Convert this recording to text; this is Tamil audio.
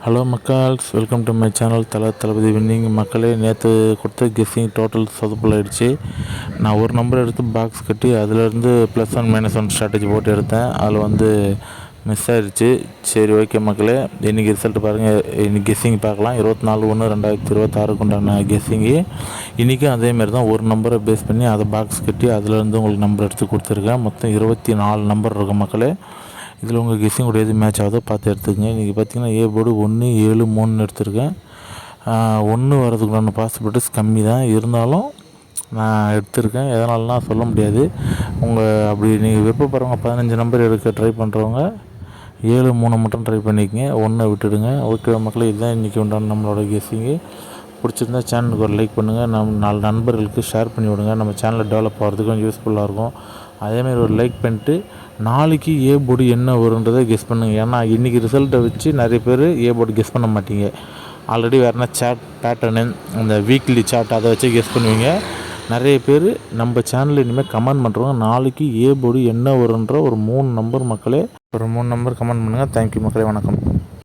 ஹலோ மக்கள்ஸ், welcome to my channel Thalapathy winning. மக்களே, நேற்று கொடுத்த கெஸ்ஸிங் டோட்டல் சொதப்பல் ஆகிடுச்சு. நான் ஒரு நம்பர் எடுத்து பாக்ஸ் கட்டி அதிலேருந்து +1 - 1 ஸ்ட்ராட்டஜி போட்டு எடுத்தேன். அதில் மிஸ் ஆயிடுச்சு. சரி, ஓகே மக்களே, இன்றைக்கி ரிசல்ட் பாருங்கள். இன்றைக்கி கெஸ்ஸிங் பார்க்கலாம். 24/1/2026 உண்டான கெஸ்ஸிங்கு. இன்றைக்கும் அதேமாரி தான் ஒரு நம்பரை பேஸ் பண்ணி அதை பாக்ஸ் கட்டி அதிலேருந்து உங்களுக்கு நம்பர் எடுத்து கொடுத்துருக்கேன். மொத்தம் 24 நம்பர் இருக்கும் மக்களே. இதில் உங்கள் கெஸ்ஸிங் கூட எது மேட்ச் ஆகுதோ பார்த்து எடுத்துக்கங்க. இன்றைக்கி பார்த்தீங்கன்னா ஏ போர்டு 1, 7, 3 எடுத்திருக்கேன். 1 வரதுக்குண்டான பாசிபிலிட்டிஸ் கம்மி தான், இருந்தாலும் நான் எடுத்திருக்கேன். எதனாலனா சொல்ல முடியாது. அப்படி நீங்கள் விருப்பப்படுறவங்க 15 நம்பர் எடுக்க ட்ரை பண்ணுறவங்க 7, 3 மட்டும் ட்ரை பண்ணிக்கங்க. 1 விட்டுடுங்க. ஓகே மக்களே, இதுதான் இன்றைக்கி உண்டான நம்மளோட கெஸ்ஸிங்கு. பிடிச்சிருந்தா சேனலுக்கு ஒரு லைக் பண்ணுங்கள். 4 நண்பர்களுக்கு ஷேர் பண்ணி விடுங்க. நம்ம சேனலில் டெவலப் ஆகிறதுக்கும் யூஸ்ஃபுல்லாக இருக்கும். அதேமாதிரி ஒரு லைக் பண்ணிட்டு நாளைக்கு ஏ போர்டு என்ன வருன்றதை கெஸ் பண்ணுங்கள். ஏன்னா இன்றைக்கி ரிசல்ட்டை வச்சு நிறைய பேர் ஏ போர்டு கெஸ் பண்ண மாட்டீங்க. ஆல்ரெடி வேறுனா சாட் பேட்டர்னு, அந்த வீக்லி சாட் அதை வச்சு கெஸ் பண்ணுவீங்க. நிறைய பேர் நம்ம சேனலில் இனிமேல் கமெண்ட் பண்ணுறவங்க நாளைக்கு ஏ போர்டு என்ன வருன்ற ஒரு 3 நம்பர் மக்களே, ஒரு 3 நம்பர் கமெண்ட் பண்ணுங்கள். தேங்க்யூ மக்களே, வணக்கம்.